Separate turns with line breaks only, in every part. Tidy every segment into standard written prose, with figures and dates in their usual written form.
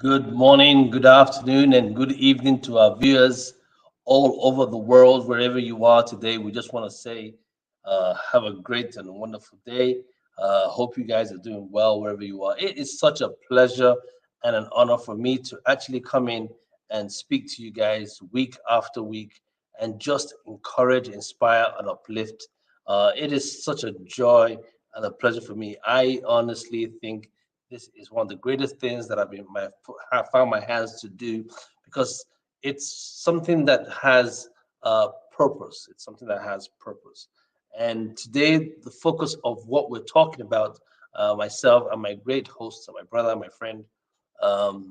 Good morning, good afternoon, and good evening to our viewers all over the world, wherever you are today. We just want to say, have a great and wonderful day. Hope you guys are doing well wherever you are. It is such a pleasure and an honor for me to actually come in and speak to you guys week after week and just encourage, inspire, and uplift. It is such a joy and a pleasure for me. I honestly think this is one of the greatest things that have found my hands to do because it's something that has purpose. It's something that has purpose. And today, the focus of what we're talking about, myself and my great host, my brother, my friend,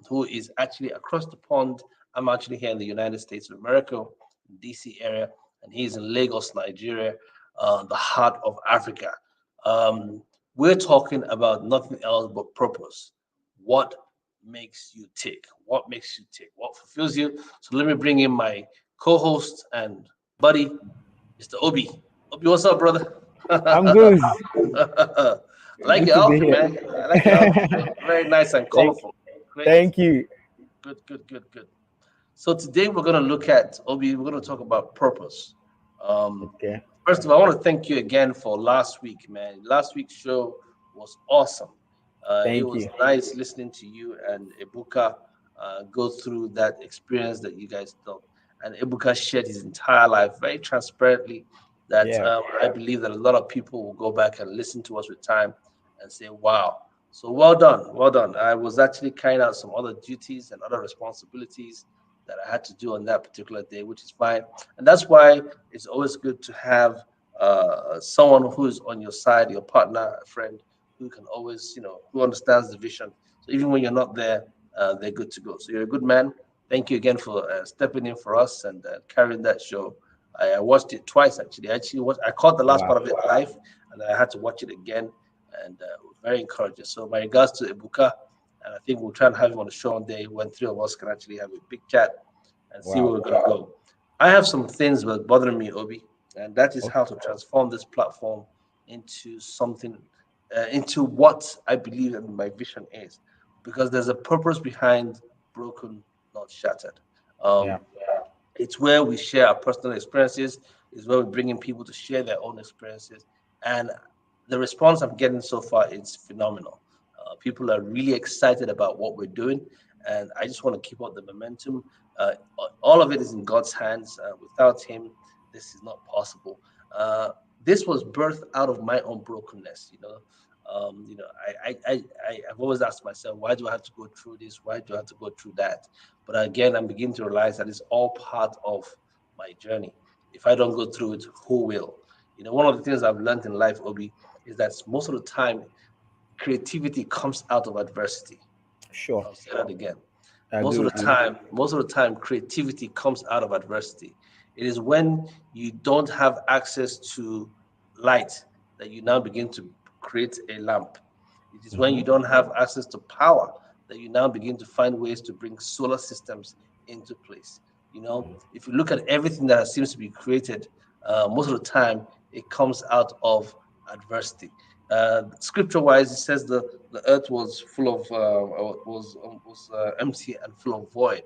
who is actually across the pond. I'm actually here in the United States of America, DC area, and he's in Lagos, Nigeria, the heart of Africa. Um, we're talking about nothing else but purpose. What makes you tick? What makes you tick? What fulfills you? So let me bring in my co-host and buddy, Mr. Obi. Obi, what's up, brother?
I'm good.
I like
Good
your
to be
outfit,
here.
man. I like your outfit. Very, very nice and
thank,
colorful. Great.
thank you.
Good, good, good, good. So today we're going to look at Obi. We're going to talk about purpose. Um,
Okay.
First of all, I want to thank you again for last week, man. Last week's show was awesome. It
Thank
was
you.
nice listening to you and Ibuka go through that experience that you guys felt. And Ibuka shared his entire life very transparently. That
Yeah.
I believe that a lot of people will go back and listen to us with time and say, "Wow!" So well done, well done. I was actually carrying out some other duties and other responsibilities that I had to do on that particular day, which is fine. And that's why it's always good to have someone who is on your side, your partner, a friend who can always, who understands the vision. So even when you're not there, they're good to go. So you're a good man. Thank you again for stepping in for us and carrying that show. I watched it twice actually. I caught the last
Wow.
part of it live, and I had to watch it again, and it was very encouraging. So my regards to Ibuka, and I think we'll try and have him on the show one day when three of us can actually have a big chat and see where
Wow.
we're gonna go. I have some things that bothering me, Obi, and that is
O-
how to transform this platform into something, into what I believe and my vision is, because there's a purpose behind broken, not shattered.
Yeah.
Um, it's where we share our personal experiences. It's where we bring in people to share their own experiences, and the response I'm getting so far is phenomenal. People are really excited about what we're doing, and I just want to keep up the momentum. Uh, all of it is in God's hands. Without Him, this is not possible. Uh, this was birthed out of my own brokenness. I've always asked myself, why do I have to go through this? Why do I have to go through that? But again, I'm beginning to realize that it's all part of my journey. If I don't go through it, who will? One of the things I've learned in life, Obi, is that most of the time, creativity comes out of adversity.
Sure.
I'll say that again.
I agree with you.
Most of the time, creativity comes out of adversity. It is when you don't have access to light that you now begin to create a lamp. It is when
Hmm.
you don't have access to power that you now begin to find ways to bring solar systems into place. If you look at everything that seems to be created, most of the time it comes out of adversity. Scripture wise, it says the earth was full of was empty and full of void,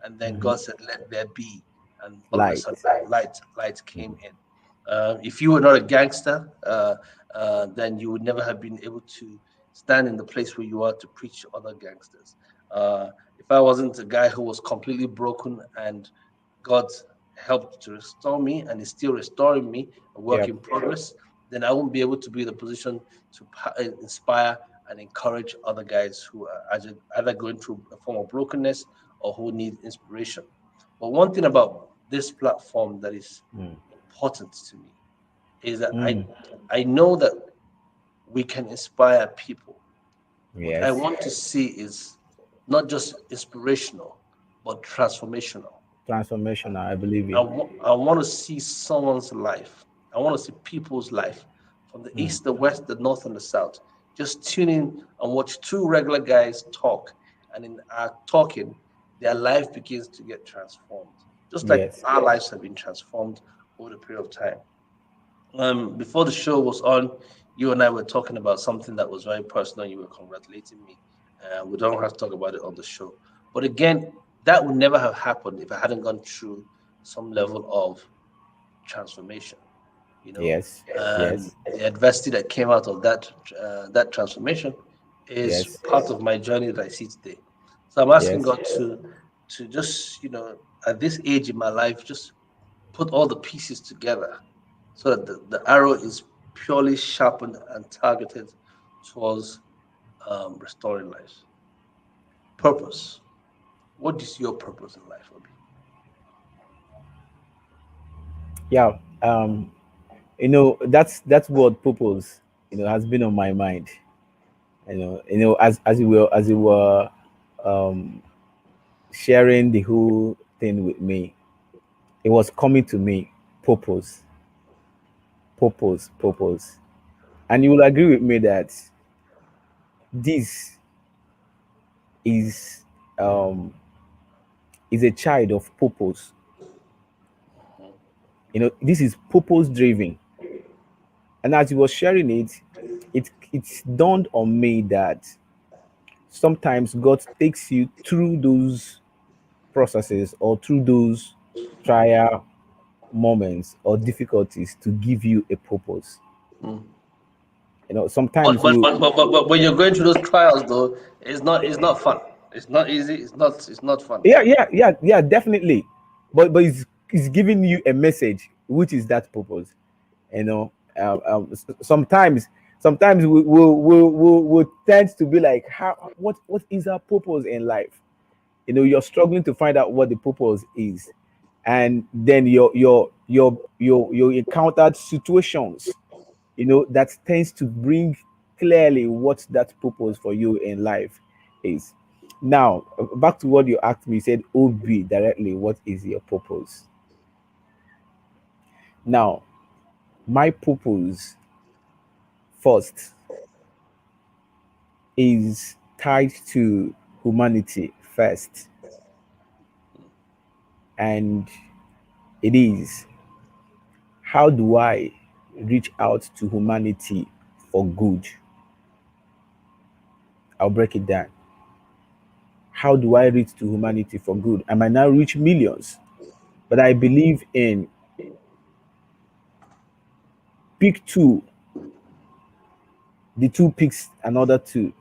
and then
Hmm.
God said, "Let there be," and all of a
Light.
sudden, light came
Hmm.
in. If you were not a gangster, then you would never have been able to stand in the place where you are to preach to other gangsters. If I wasn't a guy who was completely broken and God helped to restore me and is still restoring me, a work
Yep.
in progress, then I won't be able to be in the position to inspire and encourage other guys who are either going through a form of brokenness or who need inspiration. But one thing about this platform that is
Mm.
important to me is that I
Mm.
I know that we can inspire people. What I
Yes.
want to see is not just inspirational, but transformational.
Transformational. I believe
I
you.
want to see someone's life. I want to see people's life from the
Mm.
east, the west, the north, and the south. Just tune in and watch two regular guys talk. And in our talking, their life begins to get transformed. Just like
Yes.
our lives have been transformed over the period of time. Before the show was on, you and I were talking about something that was very personal. You were congratulating me, We don't have to talk about it on the show. But again, that would never have happened if I hadn't gone through some level of transformation. You know,
Yes.
and
Yes.
the adversity that came out of that transformation is
Yes.
part of my journey that I see today. So I'm asking
Yes.
God to just at this age in my life just put all the pieces together so that the arrow is purely sharpened and targeted towards restoring lives. Purpose. What is your purpose in life, Obi?
Yeah. That's what purpose, has been on my mind. As you were um sharing the whole thing with me, it was coming to me. Purpose, purpose, purpose. And you will agree with me that this is um is a child of purpose. This is purpose driven. And as you were sharing it, it's dawned on me that sometimes God takes you through those processes or through those trial moments or difficulties to give you a purpose.
Mm.
Sometimes we
But when you're going through those trials, though, it's not fun. It's not easy. It's not fun.
yeah, definitely. But it's giving you a message, which is that purpose. Sometimes we tend to be like, how what is our purpose in life? You're struggling to find out what the purpose is, and then your encountered situations, that tends to bring clearly what that purpose for you in life is. Now, back to what you asked me, you said, OB directly, what is your purpose? Now, my purpose first is tied to humanity first, and it is, how do I reach out to humanity for good? I'll break it down. How do I reach to humanity for good? I might not reach millions, but I believe in pick two, the two picks another two,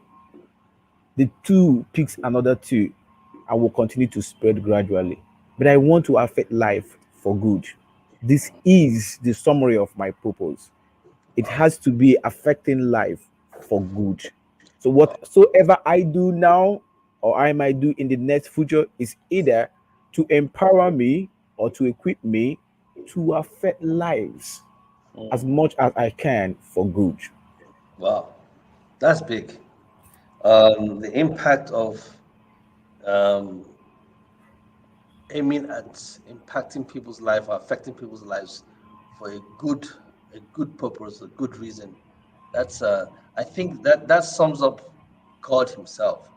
the two picks another two, and will continue to spread gradually. But I want to affect life for good. This is the summary of my purpose. It
Wow.
has to be affecting life for good. So
Wow.
whatsoever I do now or I might do in the next future is either to empower me or to equip me to affect lives as
Mm.
much as I can for good.
Wow. That's big. The impact of um, aiming at impacting people's life or affecting people's lives for a good purpose, a good reason. That's I think that sums up God Himself.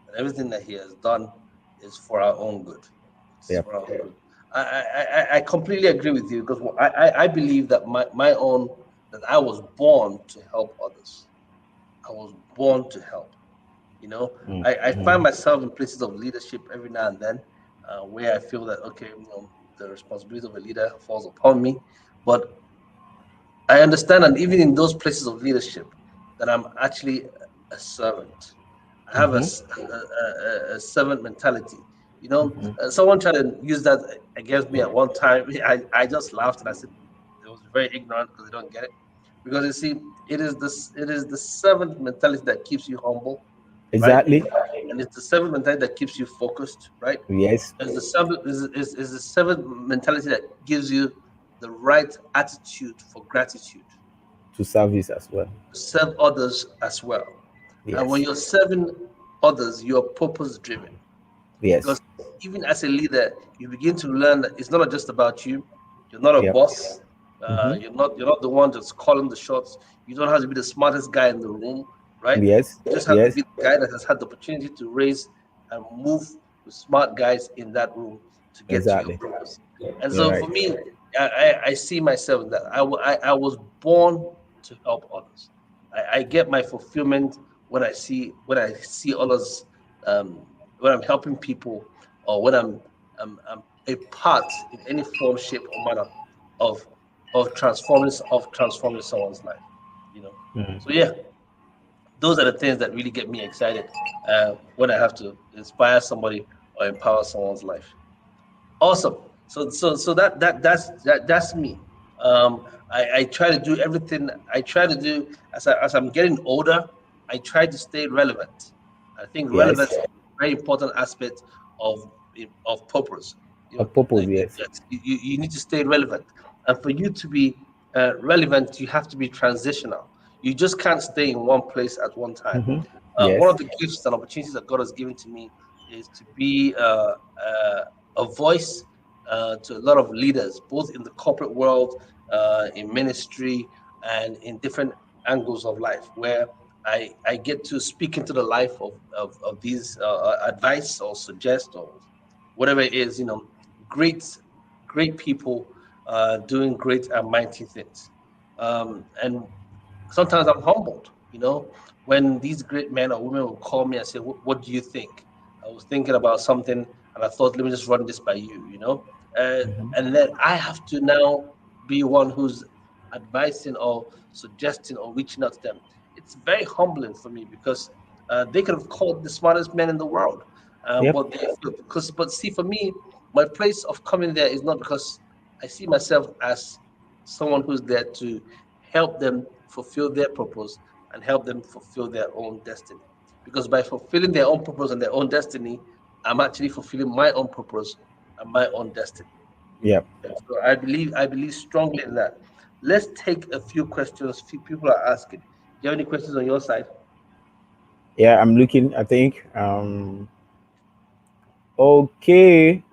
And everything that He has done is for our own good. It's
Yep.
for our own good. I completely agree with you because I believe that my own that I was born to help others. I was born to help. You know, I find
Mm.
myself in places of leadership every now and then, where I feel that okay, the responsibility of a leader falls upon me, but I understand, and even in those places of leadership, that I'm actually a servant. I have
Mm-hmm.
a servant mentality. Someone tried to use that against me at one time. I just laughed and I said it was very ignorant because they don't get it. Because you see, it is the servant mentality that keeps you humble, right?
Exactly.
And it's the servant mentality that keeps you focused, right?
Yes.
It's the servant mentality that gives you the right attitude for gratitude
To service as well.
to serve others as well. And when
Yes.
you're serving others, you're purpose driven because
Yes.
even as a leader, you begin to learn that it's not just about you. You're not a
Yep.
boss.
Mm-hmm.
You're not the one that's calling the shots. You don't have to be the smartest guy in the room, right?
Yes.
You just have to
Yes.
be the guy that has had the opportunity to raise and move with smart guys in that room to get to your
Exactly.
purpose. And
You're
so
right.
for me, I see myself in that I was born to help others. I get my fulfillment when I see others, when I'm helping people, or when I'm a part in any form, shape, or manner of transforming someone's life. You know.
Mm.
So yeah, those are the things that really get me excited when I have to inspire somebody or empower someone's life. Awesome. So that's me. I try to do everything. I try to do as I'm getting older. I try to stay relevant. I think relevance
Yes.
is a very important aspect of purpose. You know,
A purpose, yes.
you need to stay relevant, and for you to be relevant, you have to be transitional. You just can't stay in one place at one time.
Hmm.
One
Yes.
of the gifts and opportunities that God has given to me is to be a voice to a lot of leaders, both in the corporate world, in ministry, and in different angles of life, where I get to speak into the life of these advice or suggest or whatever it is, great, great people doing great and mighty things. And sometimes I'm humbled, when these great men or women will call me and say, "What do you think?" I was thinking about something and I thought, let me just run this by you.
Hmm.
And then I have to now be one who's advising or suggesting or reaching out to them. It's very humbling for me because they could have called the smartest men in the world.
Yep.
But see, for me, my place of coming there is not because I see myself as someone who's there to help them fulfill their purpose and help them fulfill their own destiny. Because by fulfilling their own purpose and their own destiny, I'm actually fulfilling my own purpose and my own destiny.
Yep.
So I believe strongly in that. Let's take a few questions. Few people are asking. Do you have any questions on your side?
Yeah, I'm looking. I think. Okay.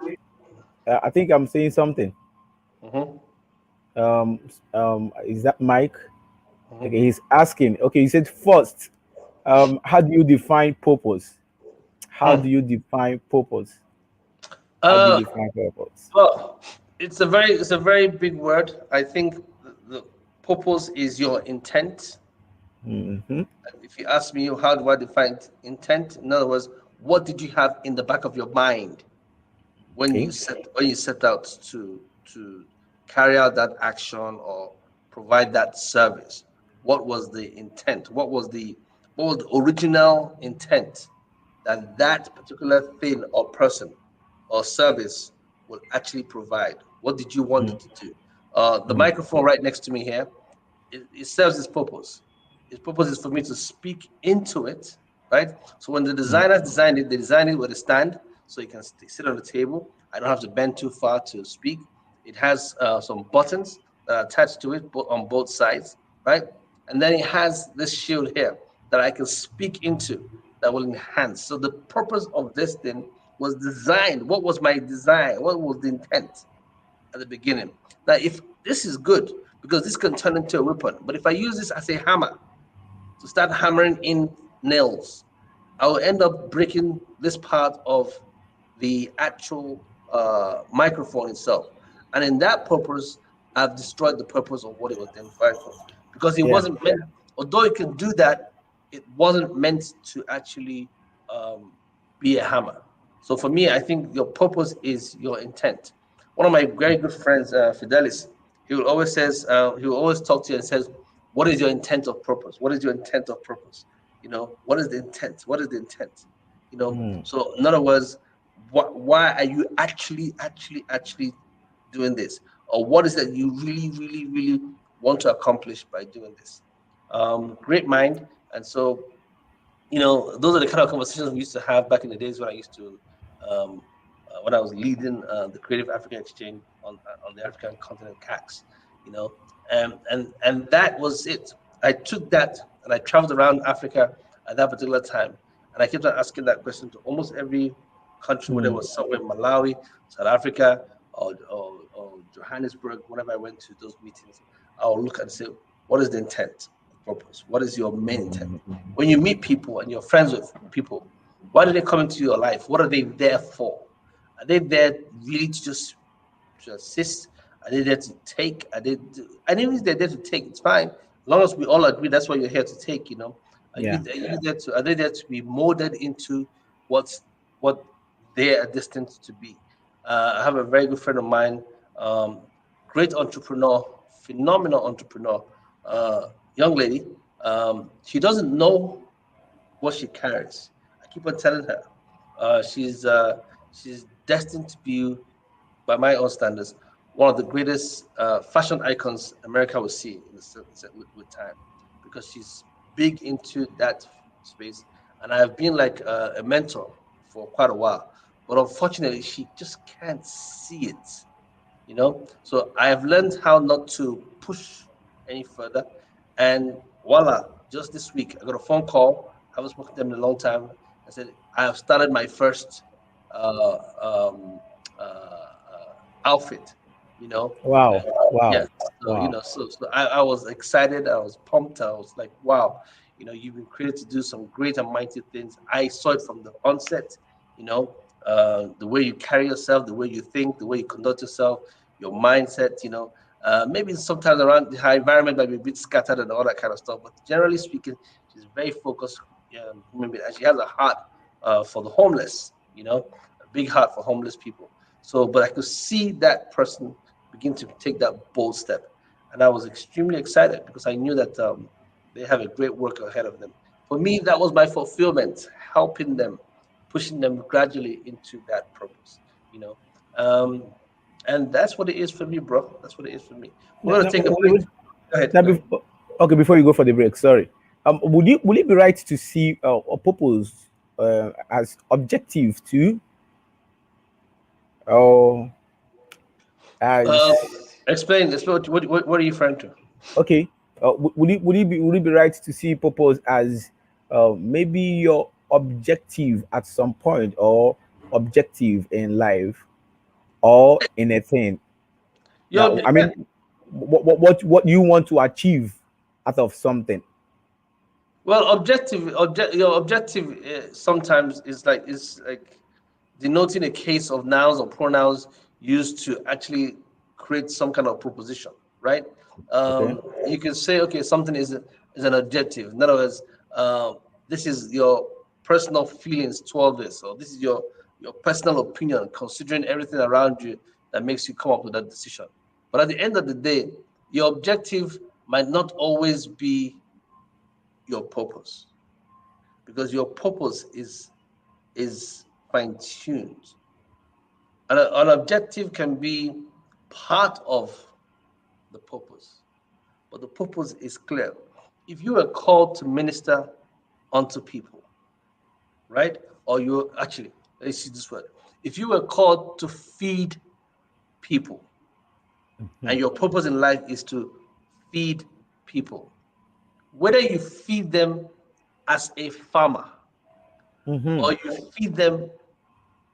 I think I'm saying something.
Mm-hmm.
Is that Mike? Okay,
Mm-hmm.
he's asking. Okay, he said first. How do you define purpose? How do
Hmm.
you define purpose? How do you
Uh,
define purpose?
well, it's a very big word. I think the purpose is your intent.
Hmm.
If you ask me, how do I define intent? In other words, what did you have in the back of your mind when
Okay.
you set out to carry out that action or provide that service? What was the intent? What was the original intent that that particular thing or person or service will actually provide? What did you want it to do? The
Mm-hmm.
microphone right next to me here, it serves its purpose. Its purpose is for me to speak into it, right? So when the designers designed it, they designed it with a stand so you can sit on the table. I don't have to bend too far to speak. It has some buttons that are attached to it on both sides, right? And then it has this shield here that I can speak into that will enhance. So the purpose of this thing was designed. What was my design? What was the intent at the beginning? Now, if this is good because this can turn into a weapon, but if I use this as a hammer to start hammering in nails, I will end up breaking this part of the actual microphone itself. And in that purpose, I've destroyed the purpose of what it was designed for. Because it
Yeah.
wasn't meant, although it can do that, it wasn't meant to actually um, be a hammer. So for me, I think your purpose is your intent. One of my very good friends, Fidelis, he will always talk to you and says, "What is your intent of purpose? What is your intent of purpose? What is the intent? What is the intent?
Mm.
So in other words, why are you actually doing this, or what is that you really, really, really want to accomplish by doing this?" Great mind, and so those are the kind of conversations we used to have back in the days when I used to, when I was leading the Creative African Exchange on the African continent, CAX. You know, and that was it. I took that and I traveled around Africa at that particular time, and I kept on asking that question to almost every country, whether it
Mm.
was somewhere in Malawi, South Africa, or Johannesburg. Whenever I went to those meetings, I'll look and say, what is the intent of purpose? What is your main intent? When you meet people and you're friends with people, why do they come into your life? What are they there for? Are they there really to assist? Are they there to take? And even if they're there to take, it's fine. As long as we all agree that's what you're here to take.
Yeah.
Are they there to be molded into what they are destined to be? I have a very good friend of mine, um, great entrepreneur, phenomenal entrepreneur, uh, young lady. She doesn't know what she carries. I keep on telling her, uh, she's uh, she's destined to be, by my own standards, one of the greatest fashion icons America will see with time, because she's big into that space, and I've been like a mentor for quite a while. But unfortunately, she just can't see it. So I have learned how not to push any further. And voila, just this week, I got a phone call. I haven't spoken to them in a long time. I said, I have started my first uh, um, outfit, you know.
Wow.
And yeah,
Wow.
so,
Wow.
I was excited. I was pumped. I was like, wow, you've been created to do some great and mighty things. I saw it from the onset, you know, the way you carry yourself, the way you think, the way you conduct yourself, your mindset. Maybe sometimes around her environment might be a bit scattered and all that kind of stuff, but generally speaking, she's very focused human being, and she has a heart for the homeless, a big heart for homeless people. So, but I could see that person begin to take that bold step, and I was extremely excited because I knew that they have a great work ahead of them. For me, that was my fulfillment, helping them, pushing them gradually into that purpose. You know, um, and that's what it is for me, bro. That's what it is for me.
Now,
We're gonna
now,
take a break. Go ahead.
now
Go ahead.
okay, before you go for the break, sorry. Would it be right to see a purpose as objective too, or
Um,
as
explain. What are you referring to?
okay? Would it be right to see purpose as maybe your objective at some point, or objective in life, or in a thing? Now, I
Yeah.
mean, what you want to achieve out of something.
Well, objective sometimes is like denoting a case of nouns or pronouns used to actually create some kind of proposition, right?
Okay.
You can say, okay, something is an objective. In other words, uh, this is your personal feelings toward this, or this is your personal opinion, considering everything around you that makes you come up with that decision. But at the end of the day, your objective might not always be your purpose, because your purpose is fine tuned. An objective can be part of the purpose, but the purpose is clear. If you are called to minister unto people, right? Or you actually, let's see this word. If you were called to feed people, and your purpose in life is to feed people, whether you feed them as a farmer
Mm-hmm.
or you feed them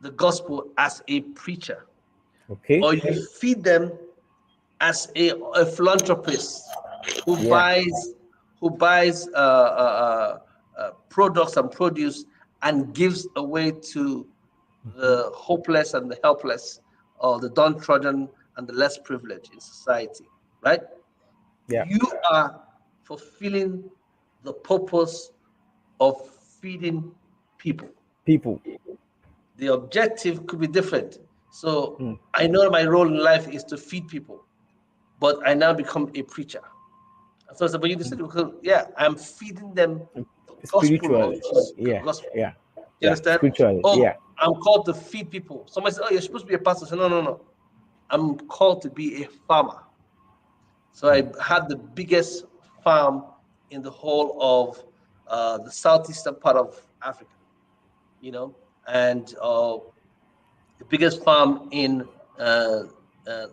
the gospel as a preacher,
Okay.
or you feed them as a philanthropist who
Yeah.
buys products and produce and gives away to the hopeless and the helpless, or the downtrodden and the less privileged in society, right?
Yeah.
You are fulfilling the purpose of feeding people.
People.
The objective could be different. So
Mm.
I know my role in life is to feed people, but I now become a preacher. So I said, but you said, because, yeah, I'm feeding them the gospel of
Spiritually.
Jesus,
Yeah.
gospel.
Yeah.
Do you
Yeah.
understand?
Spiritually.
Oh,
Yeah.
I'm called to feed people. Somebody said, oh, you're supposed to be a pastor. I said, no, no, no. I'm called to be a farmer. So I had the biggest farm in the whole of the southeastern part of Africa, you know, and the biggest farm in uh,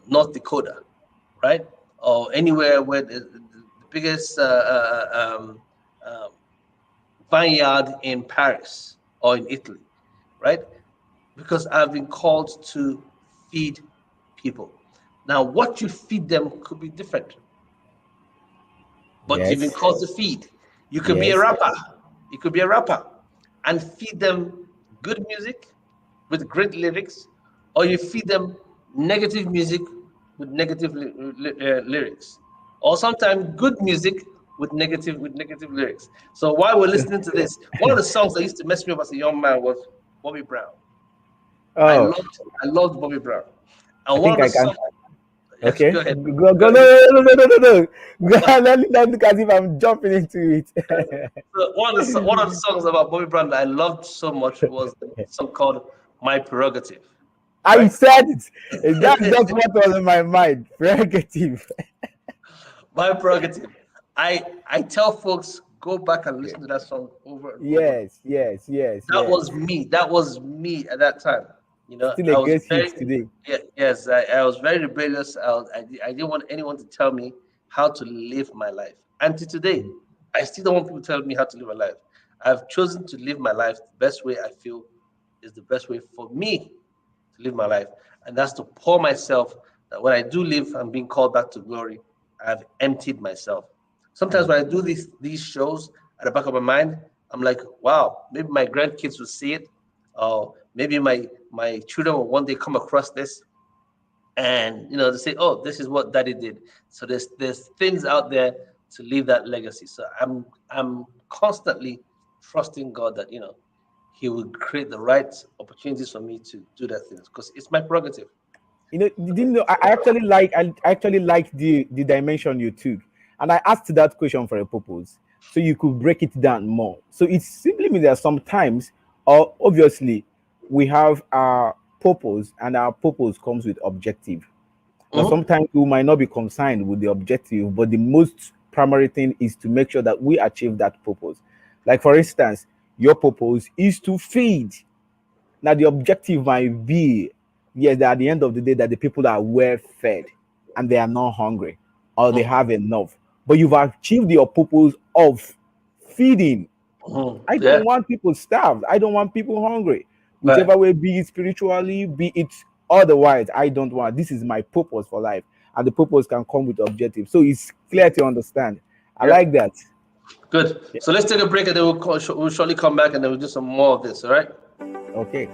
North Dakota, right? Or anywhere where the biggest um, vineyard in Paris or in Italy, right? Because I've been called to feed people. Now, what you feed them could be different, but you've been
Yes.
called to feed. You could be a
Yes.
rapper. You could be a rapper and feed them good music with great lyrics, or you feed them negative music with negative lyrics, or sometimes good music with negative lyrics. So while we're listening to this, one of the songs that used to mess me up as a young man was Bobby Brown. I
Oh,
loved I loved Bobby Brown.
I
And one
think
of the
I can.
songs, yes,
Okay,
go ahead.
go.
Go
No,
ahead.
no, no, no, no, no. Go on, let me not look as if I'm jumping into it.
So one of the songs about Bobby Brown that I loved so much was the song called My Prerogative,
I
right?
said it. That's just what was in my mind. Prerogative.
My Prerogative. I tell folks go back and listen to that song over and over.
Yes, yes, yes,
That
yes.
was me. That was me at that time.
Still a
I was
great hit
very,
today.
yeah, yes, I was very rebellious. I didn't want anyone to tell me how to live my life. And to today, I still don't want people to tell me how to live my life. I've chosen to live my life the best way I feel is the best way for me to live my life. And that's to pour myself that when I do live and being called back to glory, I've emptied myself. Sometimes when I do these shows at the back of my mind, I'm like, wow, maybe my grandkids will see it, or maybe my children will one day come across this, and they say, oh, this is what daddy did. So there's things out there to leave that legacy. So I'm constantly trusting God that He will create the right opportunities for me to do that thing because it's my prerogative.
You didn't know. I actually like the dimension you took, and I asked that question for a purpose, so you could break it down more. So it simply means that sometimes, or obviously, we have our purpose, and our purpose comes with objective. Now,
Mhm.
sometimes we might not be concerned with the objective, but the most primary thing is to make sure that we achieve that purpose. Like, for instance, your purpose is to feed. Now, the objective might be, yes, that at the end of the day, that the people are well fed and they are not hungry or they
Mhm.
have enough. But you've achieved your purpose of feeding.
Mhm.
I
Yeah.
don't want people starved. I don't want people hungry.
Right.
Whichever way, be it spiritually, be it otherwise, I don't want. This is my purpose for life. And the purpose can come with objective. So it's clear to understand. I
Yeah.
like that.
Good.
Yeah.
So let's take a break and then we'll surely come back and then we'll do some more of this. All right.
Okay.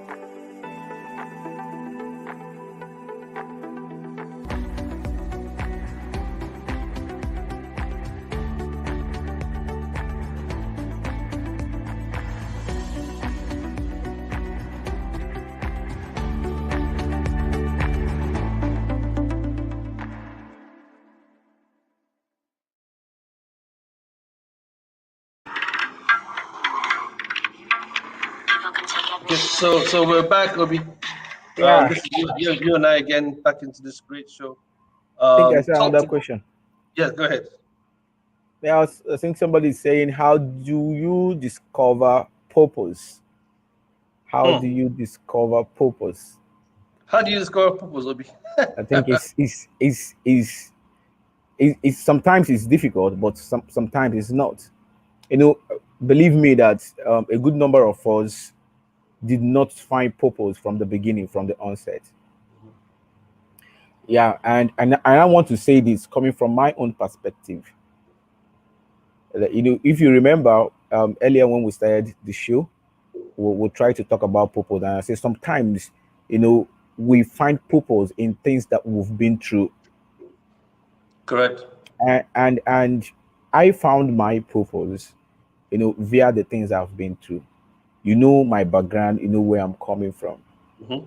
Okay. So we're back, Obi.
Yeah.
This is you and I again back into this great show.
I think I saw
Talk
another
to
question.
Yeah. Go ahead.
Yeah, I think somebody is saying, how do you discover purpose? How do
Hmm.
you discover purpose?
How do you discover purpose, Obi?
I think it's sometimes it's difficult, but sometimes it's not. You know, believe me that a good number of us did not find purpose from the beginning, from the onset. Yeah, and I want to say this coming from my own perspective. If you remember earlier when we started the show, we'll try to talk about purpose. And I say sometimes, we find purpose in things that we've been through.
Correct.
And I found my purpose, via the things I've been through. You know my background, you know where I'm coming from.
Hmm.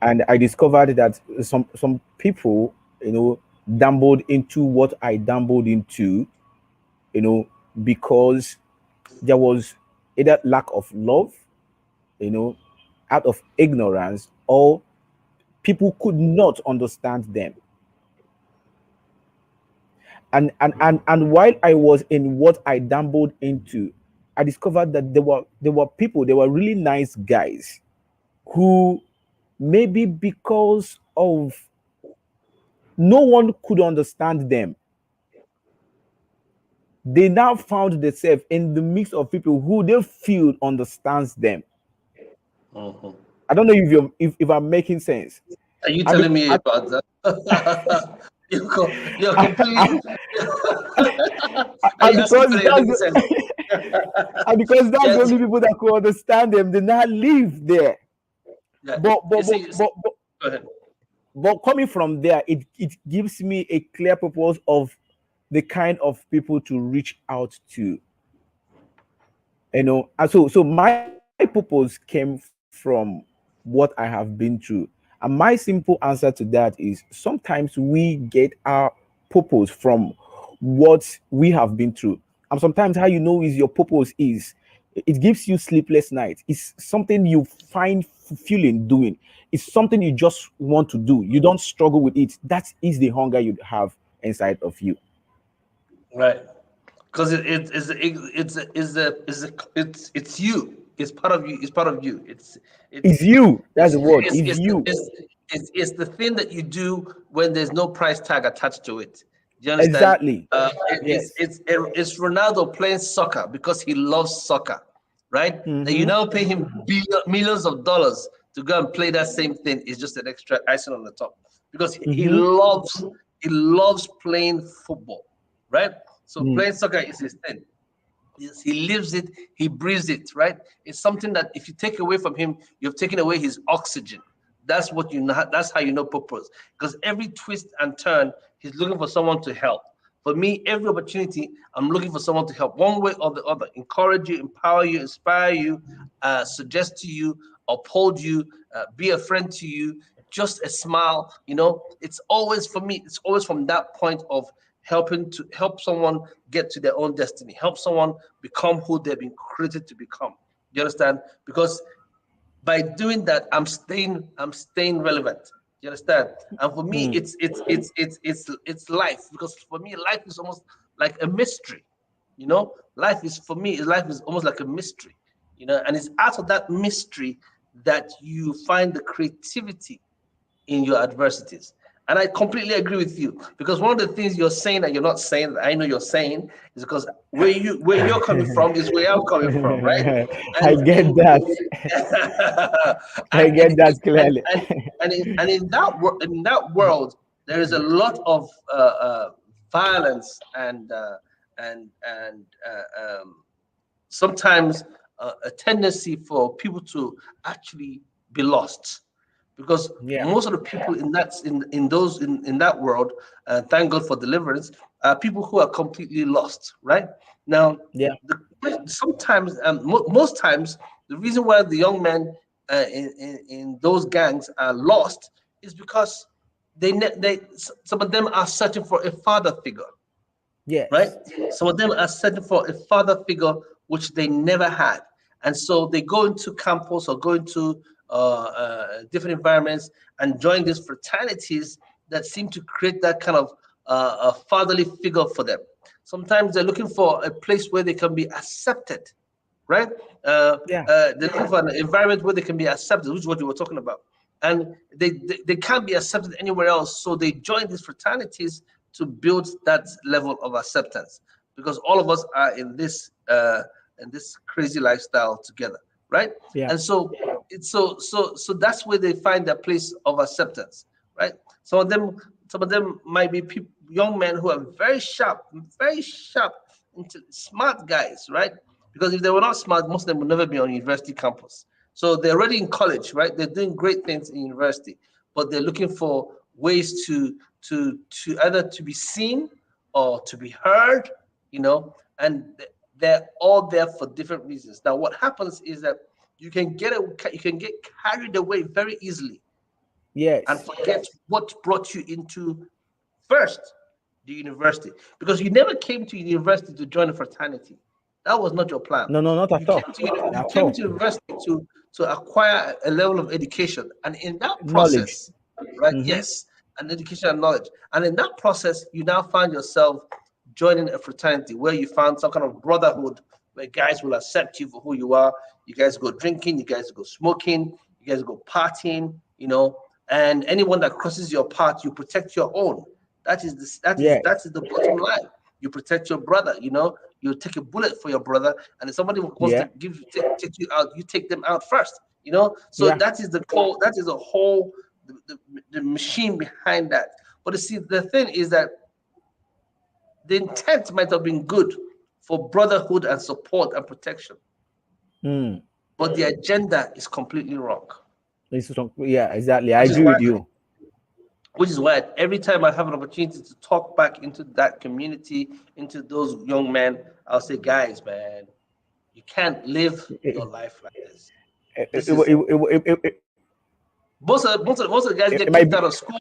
And I discovered that some people, dabbled into what I dabbled into, you know, because there was either lack of love, you know, out of ignorance, or people could not understand them. And while I was in what I dabbled into, I discovered that there were people, they were really nice guys who, maybe because of no one could understand them, they now found themselves in the mix of people who they feel understands them.
Hmm.
I don't know if I'm making sense.
Are you
And,
telling
bec-
me
and,
about that? You're completely. Are
and
you asking
because
whether you're making
that's
sense?
and because that's the
Yes.
only people that could understand them, they now live there.
Yeah.
But
You
but but
see.
but but,
Go ahead.
but coming from there, it gives me a clear purpose of the kind of people to reach out to. And so my purpose came from what I have been through. And my simple answer to that is sometimes we get our purpose from what we have been through. And sometimes how you know is your purpose is it gives you sleepless nights. It's something you find fulfilling doing. It's something you just want to do. You don't struggle with it. That is the hunger you have inside of you.
Right. Because it's you. It's part of you. It's part of you.
It's
It's
you. That's the
it's
word.
it's
It's
it's the,
you.
it's the thing that you do when there's no price tag attached to it. Do you understand?
Exactly. Yes.
It's Ronaldo playing soccer because he loves soccer, right? Then you
Mm-hmm.
now pay him millions of dollars to go and play that same thing. Is just an extra icing on the top because
Mm-hmm.
he loves playing football, right? So
Mm.
playing soccer is his thing. Yes, he lives it, he breathes it, right? It's something that if you take away from him, you've taken away his oxygen. That's what you know. That's how you know purpose. Because every twist and turn, he's looking for someone to help. For me, every opportunity, I'm looking for someone to help one way or the other, encourage you, empower you, inspire you, suggest to you, uphold you, be a friend to you, just a smile. It's always for me, it's always from that point of helping to help someone get to their own destiny, help someone become who they've been created to become. You understand? Because by doing that, I'm staying relevant. You understand? And for me,
Mm.
it's life, because for me, life is almost like a mystery. Life is almost like a mystery. And it's out of that mystery that you find the creativity in your adversities. And I completely agree with you, because one of the things you're saying that you're not saying that I know you're saying is because where you're coming from is where I'm coming from, right?
I
And
get
in
that. I
and
get
and
that
in, and
clearly.
and and in that world there is a lot of violence and sometimes a tendency for people to actually be lost, because
Yeah.
most of the people in that world, thank God for deliverance, are people who are completely lost, right? Now,
Yeah.
sometimes, most times, the reason why the young men in those gangs are lost is because some of them are searching for a father figure, right?
Yes.
Some of them are searching for a father figure which they never had, and so they go into campus or go into different environments and join these fraternities that seem to create that kind of a fatherly figure for them. Sometimes they're looking for a place where they can be accepted, right?
Yeah.
They're looking for an environment where they can be accepted, which is what you were talking about. And they can't be accepted anywhere else. So they join these fraternities to build that level of acceptance, because all of us are in this crazy lifestyle together, right?
Yeah.
And so so that's where they find their place of acceptance, right? Some of them might be young men who are very sharp, smart guys, right? Because if they were not smart, most of them would never be on university campus. So they're already in college, right? They're doing great things in university, but they're looking for ways to either to be seen or to be heard, and they're all there for different reasons. Now, what happens is that you can get carried away very easily and
Yes.
forget what brought you into first the university, because you never came to university to join a fraternity. That was not your plan.
No, no, not
You
at all.
came to you
At
came
all.
to university to acquire a level of education, and in that
Knowledge.
process, right?
Mm-hmm.
Yes, and education and knowledge, and in that process, you now find yourself joining a fraternity where you found some kind of brotherhood, where guys will accept you for who you are. You guys go drinking, you guys go smoking, you guys go partying, and anyone that crosses your path, you protect your own. That
Yes.
is the bottom line. You protect your brother. You take a bullet for your brother, and if somebody wants to
Yeah.
take you out, you take them out first. So
Yeah.
that is the whole. That is the whole the machine behind that. But you see, the thing is that the intent might have been good for brotherhood and support and protection,
Mm.
but the agenda is completely wrong.
Yeah, exactly. I
Which is
agree
why
with you.
which is why every time I have an opportunity to talk back into that community, into those young men, I'll say, guys, man, you can't live your life like this. This is most of the guys
it
get
might
kicked
be
out of school.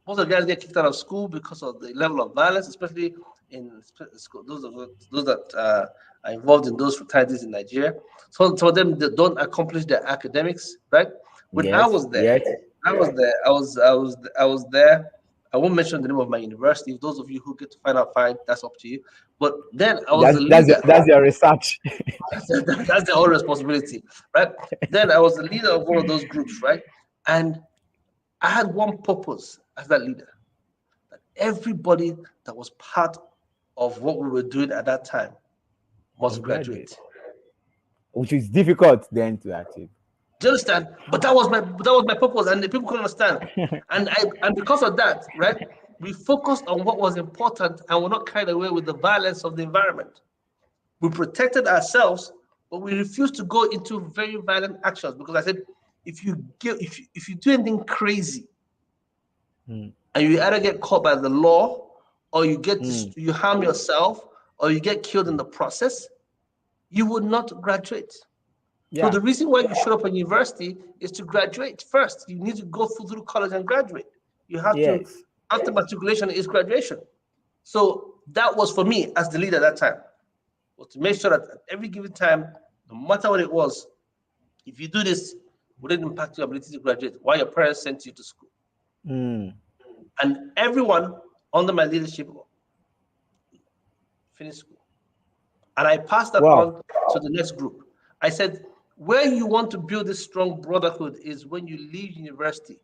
Most of the guys get kicked out of school because of the level of violence, especially in school. Those that are involved in those fraternities in Nigeria. So some of them they don't accomplish their academics, right? When I
yes,
was there,
yes.
I was there. I won't mention the name of my university. Those of you who get to find out, fine, that's up to you. But then I was the leader.
That's your research.
That's their own responsibility, right? Then I was the leader of one of those groups, right? And I had one purpose as that leader, that everybody that was part of what we were doing at that time must
Graduate,
graduate.
which is difficult then to achieve.
Do you understand? But that was my purpose, and the people couldn't understand. And because of that, right, we focused on what was important, and we're not carried away with the violence of the environment. We protected ourselves, but we refused to go into very violent actions because I said, if you do anything crazy, and you either get caught by the law, or you harm yourself, or you get killed in the process, you would not graduate. So
Yeah.
the reason why you show up at university is to graduate first. You need to go through college and graduate. You have to,
Yes.
after matriculation is graduation. So that was for me as the leader at that time, was to make sure that at every given time, no matter what it was, if you do this, would it impact your ability to graduate while your parents sent you to school? And everyone under my leadership finished school. And I passed that
Wow.
on to the next group. I said, where you want to build this strong brotherhood is when you leave university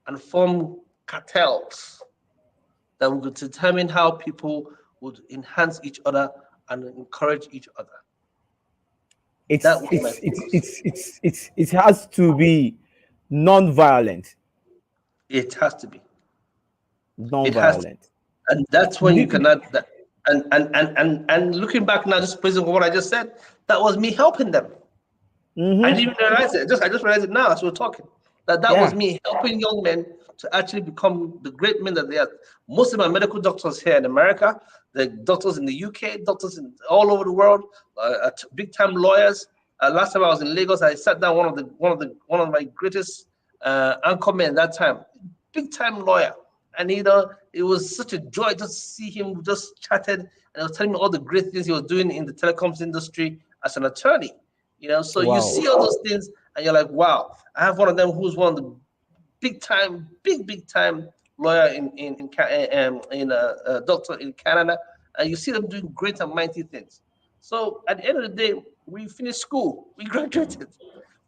and form cartels that will determine how people would enhance each other and encourage each other. That was my focus.
It has to be non-violent.
It has to be. It has to,
Non-violent.
and that's when you
Thi-
cannot. And looking back now, just based on what I just said, that was me helping them. I didn't even realize it. I just realized it now as we were talking. That was
Yeah.
me helping young men to actually become the great men that they are. Most of my medical doctors here in America, the doctors in the UK, doctors in all over the world, big time lawyers. Last time I was in Lagos, I sat down one of my greatest anchormen at that time, big time lawyer. And it was such a joy just to see him just chatted and he was telling me all the great things he was doing in the telecoms industry as an attorney. So you
Wow.
see all those things and you're like, wow. I have one of them who's one of the big time lawyer in a doctor in Canada, and you see them doing great and mighty things. So at the end of the day, we finished school, we graduated,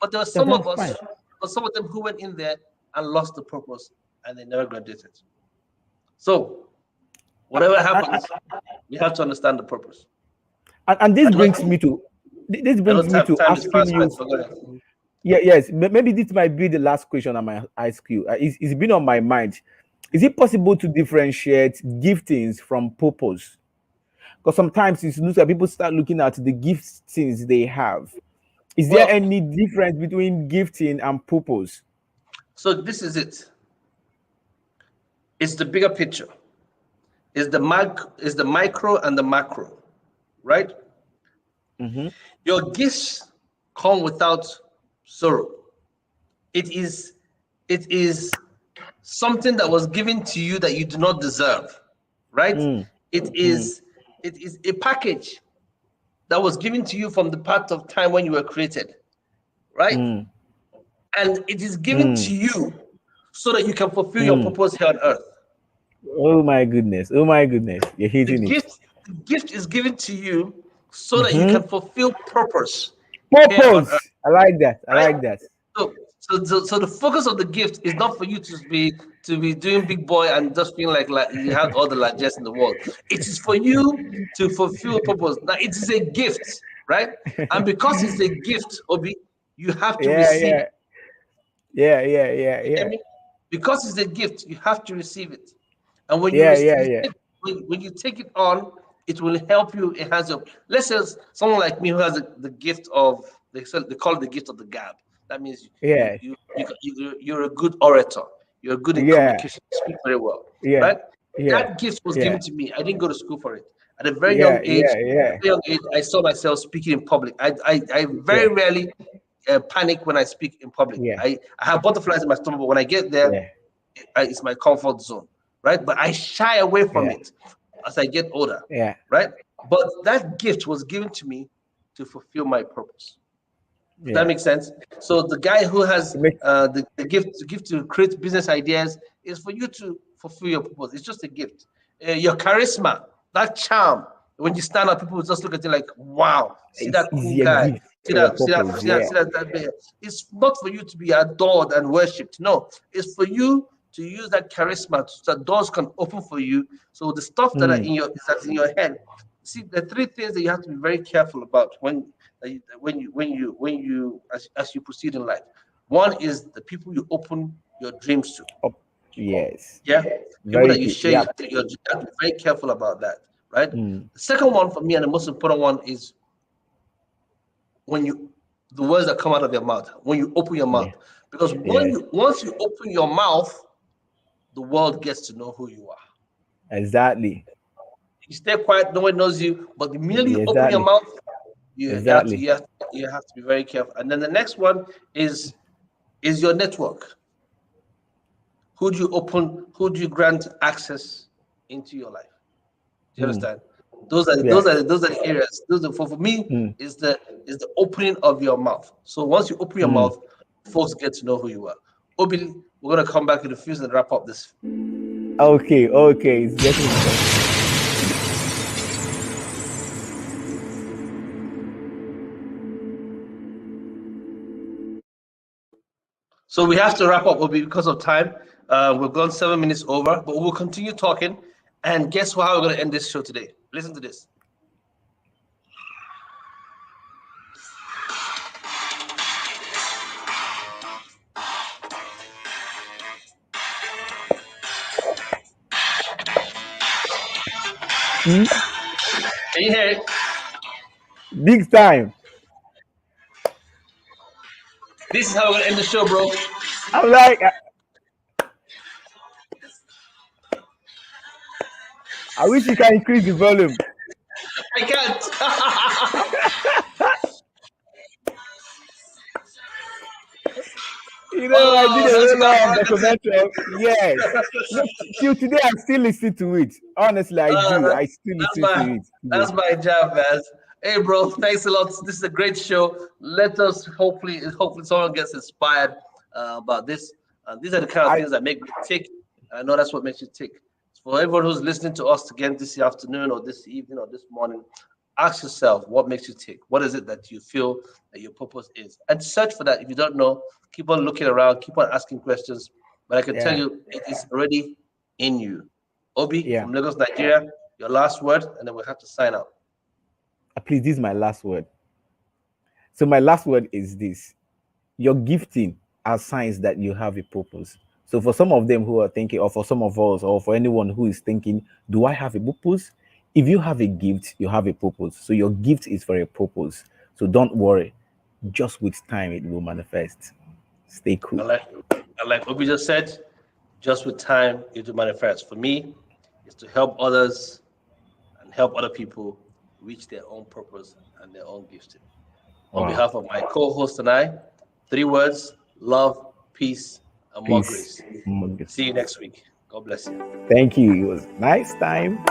but there were
Yeah,
some of
that's
us,
fine.
but some of them who went in there and lost the purpose, and they never graduated. So whatever happens, we have to understand the purpose.
And
I
this
know,
brings me to
I know time is
asking
fast
you.
spent, but go ahead.
Yeah, yes. Maybe this might be the last question I might ask you. It's been on my mind. Is it possible to differentiate giftings from purpose? Because sometimes it looks like people start looking at the giftings they have. Is there
Well,
any difference between gifting and purpose?
so this is it. It's the bigger picture. Is the micro and the macro, right? Your gifts come without sorrow. It is something that was given to you that you do not deserve, right? It is a package that was given to you from the part of time when you were created, right? And it is given to you so that you can fulfill your purpose here on earth.
Oh my goodness. Oh my goodness. You're
The
hitting it.
gift is given to you so that you can fulfill purpose here on earth,
Purpose. I like that. I
right?
like that.
So the focus of the gift is not for you to be doing big boy and just feeling like you have all the largesse in the world. It is for you to fulfill a purpose. Now it is a gift, right? And because it's a gift, Obi, you have to
Yeah,
receive
yeah.
it.
Yeah.
Get me? Because it's a gift, you have to receive it. And when you
Yeah,
receive
yeah, yeah.
when you take it on, it will help you enhance your. Let's say someone like me who has the gift of they call it the gift of the gab. That means
Yeah.
you're a good orator. You're good in
Yeah.
communication. You speak very well,
Yeah.
right?
Yeah.
That gift was
Yeah.
given to me. I didn't go to school for it. At a very
Yeah.
young age,
Yeah.
I saw myself speaking in public. I very
Yeah.
rarely panic when I speak in public.
Yeah.
I have butterflies in my stomach, but when I get there,
Yeah.
it's my comfort zone, right? But I shy away from
Yeah.
it as I get older,
Yeah.
right? But that gift was given to me to fulfill my purpose. Does that
Yeah.
make sense? So the guy who has
It makes
the gift to create business ideas is for you to fulfill your purpose. It's just a gift. Your charisma, that charm. When you stand up, people will just look at you like, "Wow, see
it's
that cool
easier
guy."
gift
See
for your
that, see that,
purpose.
see that,
Yeah.
see that, that bear. It's not for you to be adored and worshipped. No, it's for you to use that charisma so that doors can open for you. So the stuff that are
Mm.
that's in your head. See, the three things that you have to be very careful about as you proceed in life. One is the people you open your dreams to.
Oh, yes.
Yeah, people
Very
that you
good.
share
Yeah.
your dreams. You have to be very careful about that, right?
Mm.
The second one for me, and the most important one, is when you the words that come out of your mouth when you open your
Yeah.
mouth, because
Yes.
once you open your mouth, the world gets to know who you are.
Exactly.
You stay quiet, no one knows you, but the minute you open your
Exactly.
mouth, you have to
Exactly.
you have to be very careful. And then the next one is your network. Who do you grant access into your life? Do you
Mm.
understand? Those are the areas. Those are for me
Mm.
is the opening of your mouth. So once you open your
Mm.
mouth, folks get to know who you are. Obi, we're gonna come back in a few and wrap up this.
Okay. Okay. It's getting interesting.
So we have to wrap up, Obi, because of time. We've gone 7 minutes over, but we'll continue talking. And guess how we're gonna end this show today? Listen to this.
Mm.
Can you hear it?
Big time.
This is how we're gonna end the show, bro.
I'm like, I wish you can increase the volume.
I can't.
I did a
That's
whole lot of
that's it.
documentary. Yes. Till today, I still listen to it. Honestly, I do.
Uh,
I still
that's
listen to
my
it today.
that's my job, man. Hey, bro, thanks a lot. This is a great show. Let us hopefully someone gets inspired about this. These are the kind of
I
things that make me tick. I know that's what makes you tick. For everyone who's listening to us again this afternoon or this evening or this morning, ask yourself what makes you tick. What is it that you feel that your purpose is, and search for that. If you don't know, keep on looking around, keep on asking questions. But I can tell
yeah,
you, it is already in you. Obi
yeah.
from Lagos, Nigeria. Your last word, and then we'll have to sign out.
Please, this is my last word. So my last word is this: your gifting are signs that you have a purpose. So for some of them who are thinking, or for some of us, or for anyone who is thinking, do I have a purpose? If you have a gift, you have a purpose. So your gift is for a purpose. So don't worry. Just with time, it will manifest. Stay
I
cool.
like, I like Obi just said, just with time, it will manifest. For me, is to help others and help other people reach their own purpose and their own gifting. On
Wow.
behalf of my co-host and I, 3 words: love, peace, and more
Peace.
grace. See you next week. God bless you.
Thank you. It was nice time.